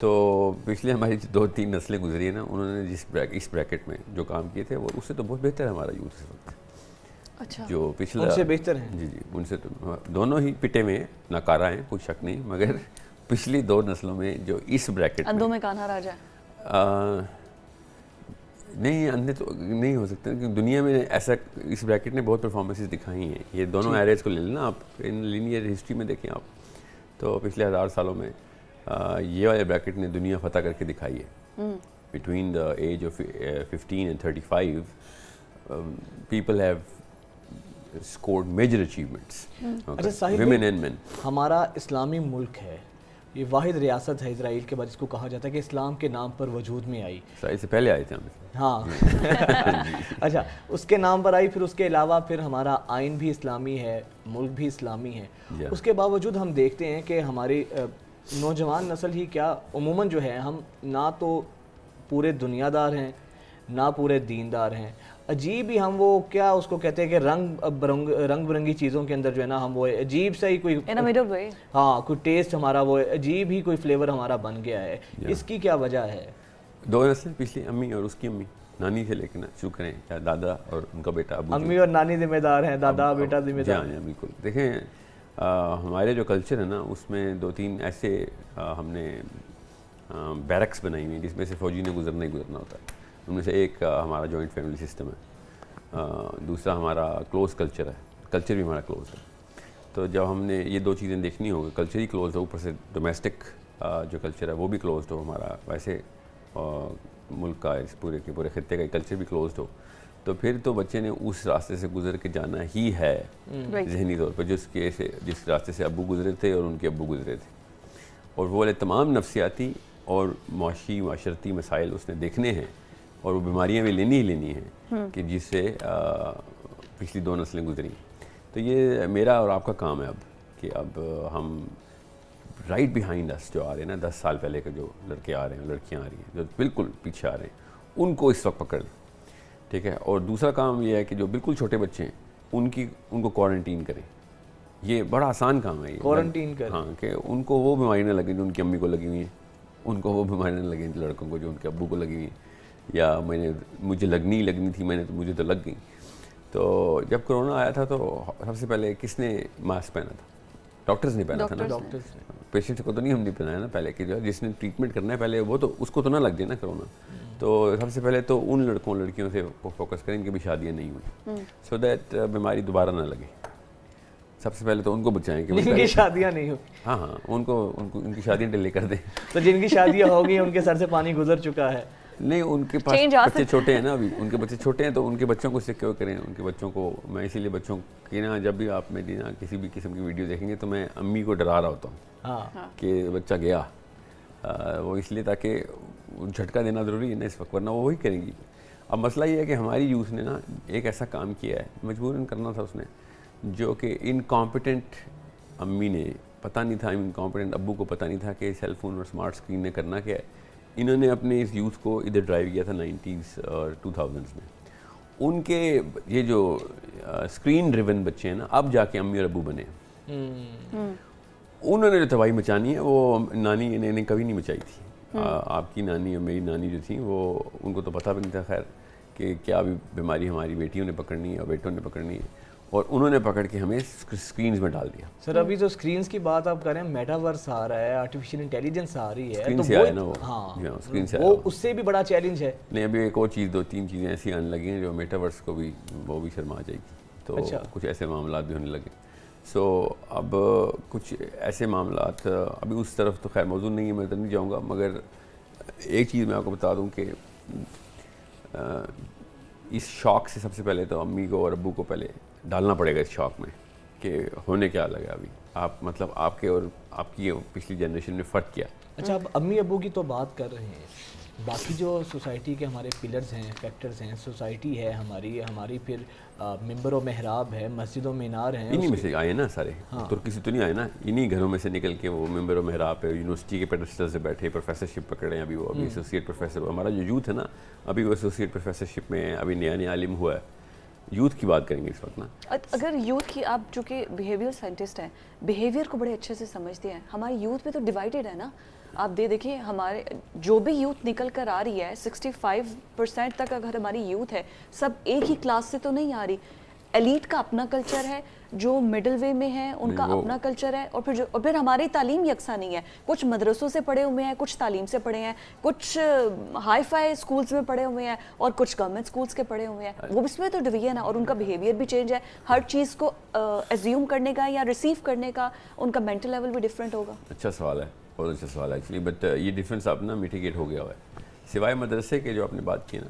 تو پچھلے ہماری 2-3 نسلیں گزری ہیں نا، انہوں نے اس بریکٹ میں جو کام کیے تھے وہ اس سے تو بہت بہتر ہے ہمارا یوتھ اس وقت. اچھا، جو پچھلا ان سے بہتر ہیں. جی ان سے تو دونوں ہی پٹے میں ناکارہ ہیں، کوئی شک نہیں، مگر پچھلی 2 نسلوں میں جو اس بریکٹ اندھوں میں کانہا راجا نہیں، اندھے تو نہیں ہو سکتے کیونکہ دنیا میں ایسا اس بریکٹ نے بہت پرفارمنسز دکھائی ہیں. یہ دونوں ایریز کو لے لینا آپ، ان لینئر ہسٹری میں دیکھیں آپ، تو پچھلے 1000 سالوں میں یہ والے بریکٹ نے دنیا فتح کر کے دکھائی ہے. Between the age of 15 and 35 people have scored major achievements, اچھا ساحل women and men. ہمارا اسلامی ملک ہے، یہ واحد ریاست ہے اسرائیل کے بعد جس کو کہا جاتا ہے کہ اسلام کے نام پر وجود میں آئی. اس سے پہلے آئے تھے ہم. ہاں اچھا، اس کے نام پر آئی، پھر اس کے علاوہ پھر ہمارا آئین بھی اسلامی ہے، ملک بھی اسلامی ہے. اس کے باوجود ہم دیکھتے ہیں کہ ہماری نوجوان نسل ہی کیا عموماً جو ہے، ہم نہ تو پورے دنیا دار ہیں نہ پورے دیندار ہیں. عجیب ہی ہم وہ کیا اس کو کہتے ہیں کہ رنگ برنگی چیزوں کے اندر جو ہے نا، ہم وہ عجیب سا ہی کوئی ہاں کوئی ٹیسٹ ہمارا وہ عجیب ہی کوئی فلیور ہمارا بن گیا ہے. اس کی کیا وجہ ہے؟ 2 نسلیں پچھلی، امی اور اس کی امی، نانی سے لے کے شروع کریں، یا دادا اور ان کا بیٹا ابو. امی اور نانی ذمہ دار ہیں، دادا بیٹا ذمہ دار. جی ہاں بالکل. دیکھیں ہمارے جو کلچر ہے نا، اس میں 2-3 ایسے ہم نے بیرکس بنائی ہوئی ہیں جس میں سے فوجی نے گزرنا ہی گزرنا ہوتا ہے. ان میں سے ایک ہمارا جوائنٹ فیملی سسٹم ہے، دوسرا ہمارا کلوز کلچر ہے، کلچر بھی ہمارا کلوز ہے. تو جب ہم نے یہ 2 چیزیں دیکھنی ہوگی، کلچر ہی کلوز ہو، اوپر سے ڈومیسٹک جو کلچر ہے وہ بھی کلوزڈ ہو، ہمارا ویسے ملک کا اس پورے کے پورے خطے کا کلچر بھی کلوزڈ ہو، تو پھر تو بچے نے اس راستے سے گزر کے جانا ہی ہے ذہنی طور پر، جس راستے سے ابو گزرے تھے اور ان کے ابو گزرے تھے. اور وہ والے تمام نفسیاتی اور معاشرتی مسائل اس نے دیکھنے ہیں، اور وہ بیماریاں بھی لینی ہی لینی ہیں کہ جس سے پچھلی 2 نسلیں گزری. تو یہ میرا اور آپ کا کام ہے اب، کہ اب ہم رائٹ بیہائنڈ اس جو آ رہے ہیں نا، 10 سال پہلے کے جو لڑکے آ رہے ہیں، لڑکیاں آ رہی ہیں جو بالکل پیچھے آ رہے ہیں، ان کو اس وقت پکڑ لیں. ٹھیک ہے. اور دوسرا کام یہ ہے کہ جو بالکل چھوٹے بچے ہیں ان کو کوارنٹین کریں. یہ بڑا آسان کام ہے، یہ کوارنٹین کریں. ہاں، کہ ان کو وہ بیماری نہ لگیں جو ان کی امی کو لگی ہوئی ہیں، ان کو وہ بیماری نہ لگیں لڑکوں کو جو ان کے ابو کو لگی ہوئی ہیں، یا مجھے لگنی تھی مجھے تو لگ گئی. تو جب کرونا آیا تھا تو سب سے پہلے کس نے ماسک پہنا تھا؟ ڈاکٹرز نے پہنا تھا نا. ڈاکٹرز پیشنٹ کو تو نہیں ہم نے پہنایا نا پہلے، کہ جو ہے جس نے ٹریٹمنٹ کرنا ہے پہلے وہ تو اس کو تو نہ لگ جائے نا کرونا. تو سب سے پہلے تو ان لڑکیوں سے فوکس کریں کہ بھی شادیاں نہیں ہوئی، سو دیٹ بیماری دوبارہ نہ لگے. سب سے پہلے تو ان کو بچائیں کہ جن کی شادیاں نہیں ہوئی. ہاں ان کی شادیاں ڈیلے کر دیں. تو جن کی شادیاں ہو گئی ان کے سر سے پانی گزر چکا ہے. نہیں، ان کے پاس بچے چھوٹے ہیں نا، ابھی ان کے بچے چھوٹے ہیں، تو ان کے بچوں کو سیکیور کریں. ان کے بچوں کو میں اسی لیے بچوں کی نا، جب بھی آپ میری نا کسی بھی قسم کی ویڈیو دیکھیں گے تو میں امی کو ڈرا رہا ہوتا ہوں کہ بچہ گیا. وہ اس لیے تاکہ جھٹکا دینا ضروری ہے نا اس وقت، ورنہ وہ وہی کریں گی. اب مسئلہ یہ ہے کہ ہماری یوتھ نے نا ایک ایسا کام کیا ہے، مجبوراً کرنا تھا اس نے، جو کہ انکمپیٹنٹ امی نے پتہ نہیں تھا، انکمپیٹنٹ ابو کو پتہ نہیں تھا کہ سیل فون اور اسمارٹ اسکرین نے کرنا کیا ہے. انہوں نے اپنے اس یوتھ کو ادھر ڈرائیو کیا تھا 90s اور 2000s میں. ان کے یہ جو اسکرین ڈریون بچے ہیں نا، اب جا کے امی اور ابو بنے. انہوں نے جو تباہی مچانی ہے وہ نانی نے کبھی نہیں مچائی تھی. آپ کی نانی اور میری نانی جو تھیں، وہ ان کو تو پتہ بھی نہیں تھا خیر کہ کیا بھی بیماری ہماری بیٹیوں نے پکڑنی ہے اور بیٹوں نے پکڑنی ہے، اور انہوں نے پکڑ کے ہمیں اسکرینز میں ڈال دیا. سر ابھی تو اسکرینز کی بات آپ کریں، میٹاورس آ رہا ہے، آرٹیفیشیل انٹیلیجنس آ رہی ہے، اسکرین سے آیا نا وہ. ہاں وہ اس سے بھی بڑا چیلنج ہے. نہیں، ابھی ایک اور چیز 2-3 چیزیں ایسی آنے لگی ہیں جو میٹاورس کو بھی وہ بھی شرما جائے گی. تو کچھ ایسے معاملات بھی ہونے لگے. سو اب کچھ ایسے معاملات ابھی اس طرف تو خیر موضوع نہیں ہے، میں تو نہیں جاؤں گا، مگر ایک چیز میں آپ کو بتا دوں کہ اس شوق سے سب سے پہلے تو امی کو اور ابو کو پہلے ڈالنا پڑے گا اس شوق میں کہ ہونے کیا لگا ابھی آپ، مطلب آپ کے اور آپ کی پچھلی جنریشن میں فرق کیا. اچھا، اب امی ابو کی تو بات کر رہے ہیں، باقی جو سوسائٹی کے ہمارے پلرز ہیں، فیکٹرز ہیں، سوسائٹی ہے ہماری پھر ممبر و محراب ہے، مسجد و مینار ہیں، انہی میں سے آئے نا سارے. ترکی سے تو نہیں آئے نا، انہی گھروں میں سے نکل کے وہ ممبر و محراب پہ یونیورسٹی کے پیڈسٹل سے بیٹھے پروفیسرشپ پکڑے. ابھی وہ ایسوسیٹ پروفیسر، ہمارا جو یوتھ ہے نا ابھی وہ ایسوسیٹ پروفیسرشپ میں ابھی نیا عالم ہوا ہے. یوتھ کی بات کریں گے اس وقت نا. اگر یوتھ کی، آپ چونکہ بیہیویئر سائنٹسٹ ہیں، بیہیویئر کو بڑے اچھے سے سمجھتے ہیں، ہماری یوتھ میں تو ڈیوائیڈڈ ہے نا. آپ دیکھیے ہمارے جو بھی یوتھ نکل کر آ رہی ہے 65% تک اگر ہماری یوتھ ہے سب ایک ہی کلاس سے تو نہیں آ رہی. ایلیٹ کا اپنا کلچر ہے, جو مڈل وے میں ہے ان کا اپنا کلچر ہے, اور پھر ہماری تعلیم یکساں نہیں ہے. کچھ مدرسوں سے پڑھے ہوئے ہیں, کچھ تعلیم سے پڑھے ہیں, کچھ ہائی فائی اسکولس میں پڑھے ہوئے ہیں, اور کچھ گورنمنٹ اسکولس کے پڑھے ہوئے ہیں. وہ اس میں تو ڈویژن ہے, اور ان کا بیہیویئر بھی چینج ہے. ہر چیز کو ایزیوم کرنے کا یا ریسیو کرنے کا ان کا مینٹل لیول بھی ڈفرینٹ ہوگا. اچھا سوال ہے, بہت اچھا سوال ہے ایکچولی, بٹ یہ ڈفرینس اب نا میٹیگیٹ ہو گیا ہوا ہے. سوائے مدرسے کے جو آپ نے بات کی نا,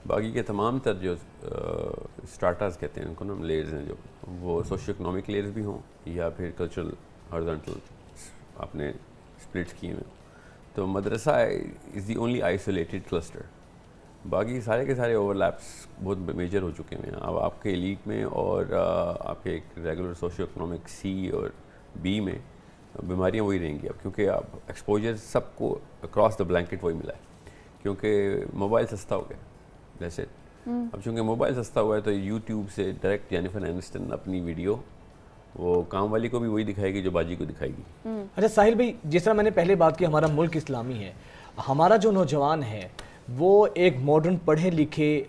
باقی کے تمام تر جو اسٹارٹرز کہتے ہیں ان کو نا, لیئرز ہیں جو, وہ سوشو اکنامک لیئرز بھی ہوں یا پھر کلچرل ہارزونٹل آپ نے اسپلٹس کیے ہوئے. تو مدرسہ از دی اونلی آئسولیٹڈ کلسٹر. باقی سارے کے سارے اوور لیپس بہت میجر ہو چکے ہیں. اب آپ کے ایلیٹ میں اور آپ کے ایک ریگولر سوشو اکنامک سی اور بی میں بیماریاں وہی رہیں گی اب, کیونکہ آپ ایکسپوجر سب کو اکراس دا بلینکٹ وہی ملا ہے, کیونکہ موبائل سستا ہو گیا. جیسے اب چونکہ موبائل سستا ہوا ہے تو یوٹیوب سے ڈائریکٹ جینیفر اینسٹن اپنی ویڈیو وہ کام والی کو بھی وہی دکھائے گی جو باجی کو دکھائے گی. اچھا ساحل بھائی, جس طرح میں نے پہلے بات کی ہمارا ملک اسلامی ہے, ہمارا جو نوجوان ہے وہ ایک ماڈرن پڑھے لکھے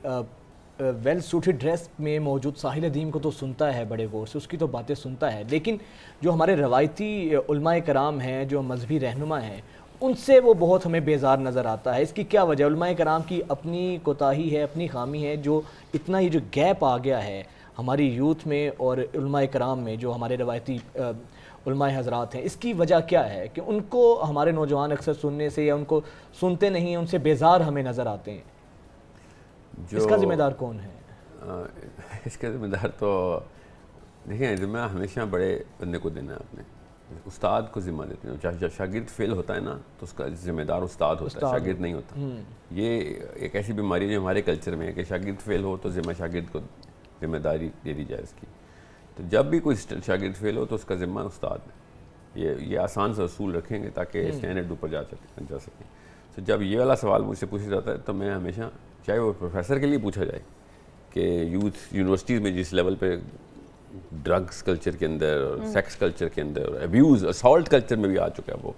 ویل سوٹڈ ڈریس میں موجود ساحل ادیم کو تو سنتا ہے بڑے غور سے, اس کی تو باتیں سنتا ہے, لیکن جو ہمارے روایتی علماء کرام ہیں, جو مذہبی رہنما ہیں, ان سے وہ بہت ہمیں بیزار نظر آتا ہے. اس کی کیا وجہ؟ علماء کرام کی اپنی کوتاہی ہے, اپنی خامی ہے, جو اتنا یہ جو گیپ آ گیا ہے ہماری یوتھ میں اور علماء کرام میں, جو ہمارے روایتی علماء حضرات ہیں, اس کی وجہ کیا ہے کہ ان کو ہمارے نوجوان اکثر سننے سے یا ان کو سنتے نہیں, ان سے بیزار ہمیں نظر آتے ہیں؟ اس کا ذمہ دار کون ہے؟ اس کا ذمہ دار تو دیکھیں, ذمہ ہمیشہ بڑے بندے کو دینا ہے. آپ نے استاد کو ذمہ دیتے ہیں. جب شاگرد فیل ہوتا ہے نا تو اس کا ذمہ دار استاد ہوتا ہے, شاگرد نہیں ہوتا. یہ ایک ایسی بیماری جو ہمارے کلچر میں ہے کہ شاگرد فیل ہو تو شاگرد کو ذمہ داری دے دی جائے اس کی. تو جب بھی کوئی شاگرد فیل ہو تو اس کا ذمہ استاد ہے. یہ آسان سے اصول رکھیں گے تاکہ اسٹینڈرڈ اوپر جا سکیں. تو جب یہ والا سوال مجھ سے پوچھا جاتا ہے تو میں ہمیشہ, چاہے وہ پروفیسر کے لیے پوچھا جائے کہ یوتھ یونیورسٹیز میں جس لیول پہ ڈرگس کلچر کے اندر اور سیکس کلچر کے اندر اور ابیوز اسالٹ کلچر میں بھی آ چکا ہے,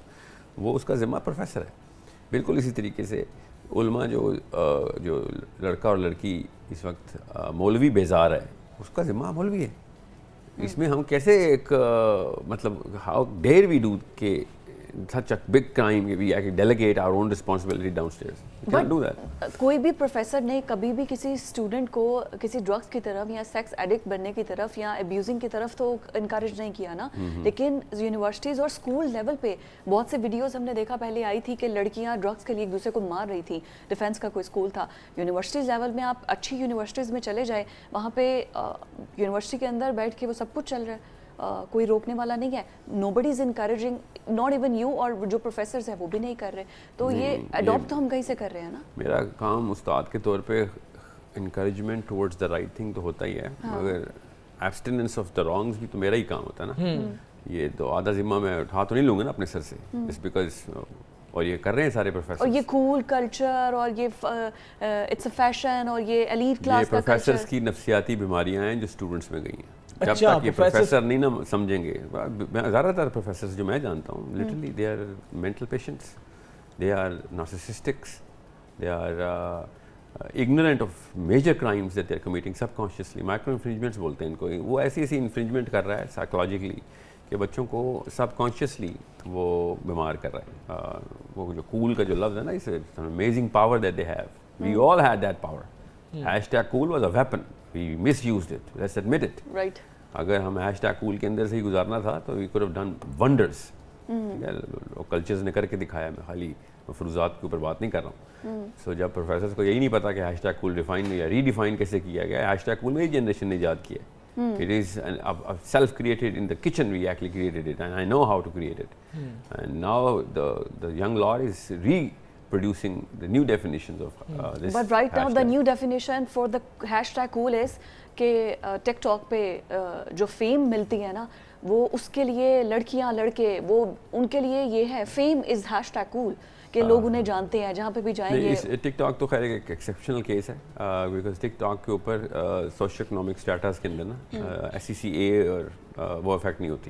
وہ اس کا ذمہ پروفیسر ہے. بالکل اسی طریقے سے علماء جو لڑکا اور لڑکی اس وقت مولوی بیزار ہے, اس کا ذمہ مولوی ہے. اس میں ہم کیسے ایک مطلب ہاؤ ڈیئر وی ڈو کہ such a big crime we delegate our own responsibility downstairs. You can't do that. کوئی بھی پروفیسر نے کبھی بھی کسی اسٹوڈنٹ کو کسی ڈرگس کی طرف یا سیکس ایڈکٹ بننے کی طرف یا ابیوزنگ کی طرف تو انکریج نہیں کیا نا. لیکن یونیورسٹیز اور اسکول لیول پہ بہت سے ویڈیوز ہم نے دیکھا پہلے آئی تھی کہ لڑکیاں ڈرگس کے لیے ایک دوسرے کو مار رہی تھیں. ڈیفینس کا کوئی اسکول تھا. یونیورسٹیز لیول میں آپ اچھی یونیورسٹیز میں چلے جائیں, وہاں پہ یونیورسٹی کے اندر بیٹھ کے وہ سب کچھ چل رہا ہے, کوئی روکنے والا نہیں ہے. Nobody is encouraging, not even you, اور جو پروفیسرز ہیں وہ بھی نہیں کر رہے. تو یہ اڈاپٹ تو ہم کہیں سے کر رہے ہیں نا. میرا کام استاد کے طور پہ encouragement towards the right thing تو ہوتا ہی ہے, مگر ایبسٹیننس آف دا رانگز بھی تو میرا ہی کام ہوتا ہے نا. یہ تو آدھا ذمہ میں اٹھا تو نہیں لوں گا نا اپنے سر سے, جسٹ بیکاز, اور یہ کر رہے ہیں سارے پروفیسر. اور یہ کول کلچر اور یہ اٹس اے فیشن اور یہ ایلیٹ کلاس کا کلچر, یہ پروفیسرز کی نفسیاتی بیماریاں ہیں جو اسٹوڈنٹس میں گئی ہیں. جب تک یہ پروفیسر نہیں نا سمجھیں گے, زیادہ تر پروفیسرز جو میں جانتا ہوں literally they are mental patients, they are narcissists, they are ignorant of major crimes that they are committing subconsciously. Micro infringements بولتے ہیں ان کو. وہ ایسی انفرنجمنٹ کر رہا ہے سائیکولوجیکلی کہ بچوں کو سب کانشیسلی وہ بیمار کر رہا ہے. وہ جو کول کا جو لفظ ہے نا, اس amazing power that they have, we all had that power. #cool was a weapon, we misused it, let's admit it. Right. اگر ہم #cool کے اندر سے ہی گزارنا تھا تو we could have done wonders. Cultures نے کر کے دکھایا, میں خالی مفروضات کے اوپر بات نہیں کر رہا ہوں. سو جب پروفیسرز کو یہی نہیں پتا کہ #cool ڈیفائن یا ری ڈیفائن کیسے کیا گیا ہے, #cool میں ہی جنریشن نے ایجاد کیا ہے. It is self created in the kitchen, we actually created it, and I know how to create it. And now the young lot is reproducing the new definitions of this. But right now the new definition for the #cool is کہ ٹک talk پہ جو fame ملتی ہے نا, وہ اس کے لیے لڑکیاں لڑکے, وہ ان کے لیے یہ ہے فیم از #cool کہ لوگ انہیں جانتے ہیں جہاں پہ بھی جائیں گے. ٹک ٹاک تو خیر ایک ایکسیپشنل کیس ہے, بیکاز ٹک ٹاک کے اوپر سوشل اکنامک اسٹیٹس کے اندر نا SECA اور وہ افیکٹ نہیں ہوتی.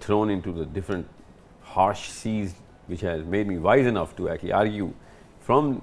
thrown into the different harsh seas which has made me wise enough to actually argue from